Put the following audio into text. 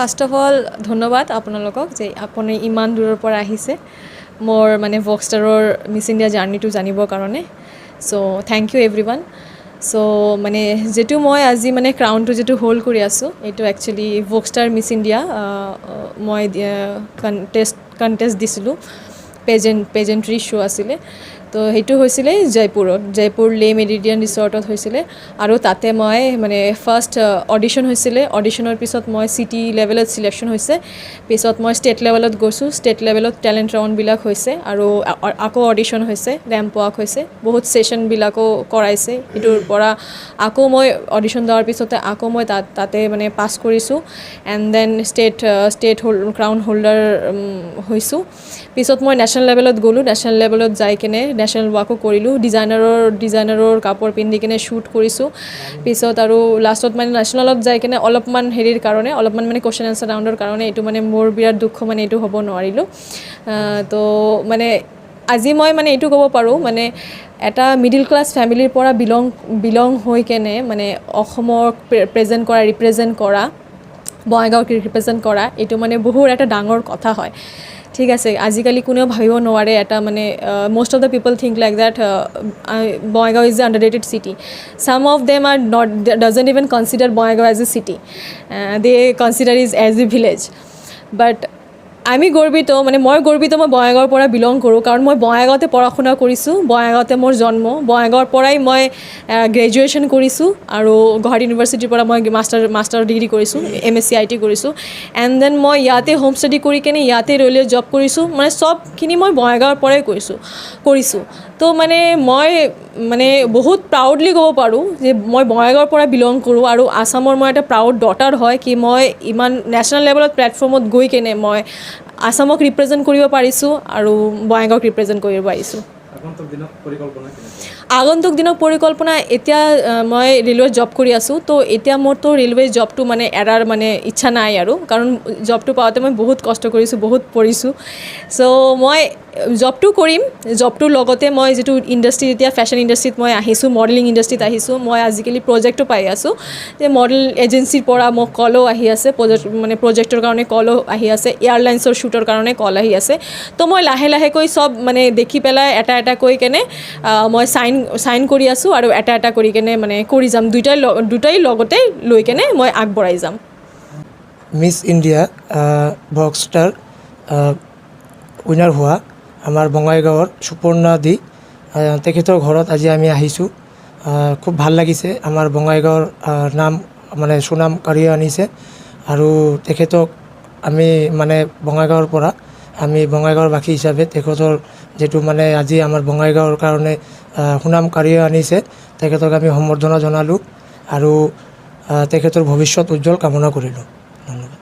first of all ধন্যবাদ আপোনালোকক যে আপুনি ইমান দূৰৰ পৰা আহিছে মোৰ মানে ভক্সষ্টাৰৰ মিছ ইণ্ডিয়া জাৰ্ণিটো জানিবৰ কাৰণে চ' থেংক ইউ এভৰিৱান চ' মানে যিটো মই আজি মানে ক্ৰাউনটো যিটো হোল্ড কৰি আছোঁ এইটো একচুৱেলি ভক্সষ্টাৰ মিছ ইণ্ডিয়া মই কণ্টেষ্ট দিছিলোঁ পেজেণ্ট্ৰি শ্ব' আছিলে তো সেইটো হৈছিলে জয়পুৰ লে মেৰিডিয়ান ৰিচৰ্টত হৈছিলে আৰু তাতে মই মানে ফাৰ্ষ্ট অডিশ্যন হৈছিলে অডিশ্যনৰ পিছত মই চিটি লেভেলত ছিলেকশ্যন হৈছে পিছত মই ষ্টেট লেভেলত গৈছোঁ ষ্টেট লেভেলত টেলেণ্ট ৰাউণ্ডবিলাক হৈছে আৰু আকৌ অডিশ্যন হৈছে ৰেম্প ৱাক হৈছে বহুত ছেশ্যনবিলাকো কৰাইছে সেইটোৰ পৰা আকৌ মই অডিশ্যন দিয়াৰ পিছতে আকৌ মই তাতে মানে পাছ কৰিছোঁ and then state crown holder হৈছোঁ পিছত মই নেশ্যনেল লেভেলত গ'লোঁ নেশ্যনেল লেভেলত যাই কিনে নেশ্যনেল ৱাকো কৰিলোঁ ডিজাইনাৰৰ কাপোৰ পিন্ধি কিনে শ্বুট কৰিছোঁ পিছত আৰু লাষ্টত মানে নেশ্যনেলত যাই কিনে অলপমান হেৰিৰ কাৰণে অলপমান মানে কুৱেশ্যন এনচাৰ ৰাউণ্ডৰ কাৰণে এইটো মানে মোৰ বিৰাট দুখ মানে এইটো হ'ব নোৱাৰিলোঁ তো মানে আজি মই মানে এইটো ক'ব পাৰোঁ মানে এটা মিডিল ক্লাছ ফেমিলিৰ পৰা বিলং হৈ কেনে মানে অসমক ৰিপ্ৰেজেণ্ট কৰা বঙাইগাঁৱক ৰিপ্ৰেজেণ্ট কৰা এইটো মানে বহুত এটা ডাঙৰ কথা হয় ঠিক আছে আজিকালি কোনেও ভাবিব নোৱাৰে এটা মানে most of the people think like that Bongaigaon is the underrated city some of them are not doesn't even consider Bongaigaon as a city they consider it as a village but আমি গৰ্বিত মানে মই বঙাইগাঁৱৰ পৰা belong কৰোঁ কাৰণ মই বঙাইগাঁৱতে পঢ়া শুনা কৰিছোঁ বঙাইগাঁৱতে মোৰ জন্ম বঙাইগাঁৱৰ পৰাই মই গ্ৰেজুৱেশ্যন কৰিছোঁ আৰু গুৱাহাটী ইউনিভাৰ্চিটিৰ পৰা মই মাষ্টাৰ ডিগ্ৰী কৰিছোঁ MSc IT কৰিছোঁ এণ্ড দেন মই ইয়াতে হোম ষ্টাডি কৰি কিনে ইয়াতে ৰেলৱে জব কৰিছোঁ মানে চবখিনি মই বঙাইগাঁৱৰ পৰাই কৰিছোঁ তো মানে মই মানে বহুত প্ৰাউডলি ক'ব পাৰোঁ যে মই বঙাইগাঁৱৰ পৰা বিলং কৰোঁ আৰু আছামৰ মই এটা প্ৰাউড ডটাৰ হয় কি মই ইমান নেশ্যনেল লেভেলত প্লেটফৰ্মত গৈ কেনে মই আছামক ৰিপ্ৰেজেণ্ট কৰিব পাৰিছোঁ আৰু বঙাইগাঁৱক ৰিপ্ৰেজেণ্ট কৰিব পাৰিছোঁ আগন্তুক দিনৰ পৰিকল্পনা এতিয়া মই ৰেলৱেত জব কৰি আছোঁ তো এতিয়া মোৰতো ৰেলৱে জবটো মানে এৰাৰ মানে ইচ্ছা নাই আৰু কাৰণ জবটো পাওঁতে মই বহুত কষ্ট কৰিছোঁ বহুত পঢ়িছোঁ চ' মই জবটো কৰিম জবটোৰ লগতে মই যিটো ইণ্ডাষ্ট্ৰি এতিয়া ফেশ্বন ইণ্ডাষ্ট্ৰিত মই আহিছোঁ মডেলিং ইণ্ডাষ্ট্ৰিত আহিছোঁ মই আজিকালি প্ৰজেক্টো পাই আছোঁ যে মডেল এজেঞ্চিৰ পৰা মোক কলো আহি আছে প্ৰজেক্টৰ কাৰণে কলো আহি আছে এয়াৰলাইন্সৰ শ্বুটৰ কাৰণে কল আহি আছে তো মই লাহেকৈ চব মানে দেখি পেলাই এটা কৈ কেনে মই চাইন কৰি আছোঁ আৰু এটা কৰি কেনে মানে কৰি যাম দুটাই লগতে লৈ কেনে মই আগবঢ়াই যাম মিছ ইণ্ডিয়া ভক্সষ্টাৰ উইনাৰ হোৱা আমাৰ বঙাইগাঁৱৰ সুপৰ্ণা দি তেখেতৰ ঘৰত আজি আমি আহিছোঁ খুব ভাল লাগিছে আমাৰ বঙাইগাঁৱৰ নাম মানে সুনাম কঢ়িয়াই আনিছে আৰু তেখেতক আমি মানে বঙাইগাঁৱৰ পৰা আমি বঙাইগাঁৱৰবাসী হিচাপে তেখেতৰ যিটো মানে আজি আমাৰ বঙাইগাঁৱৰ কাৰণে সুনাম কঢ়িয়াই আনিছে তেখেতক আমি সম্বৰ্ধনা জনালোঁ আৰু তেখেতৰ ভৱিষ্যত উজ্জ্বল কামনা কৰিলোঁ ধন্যবাদ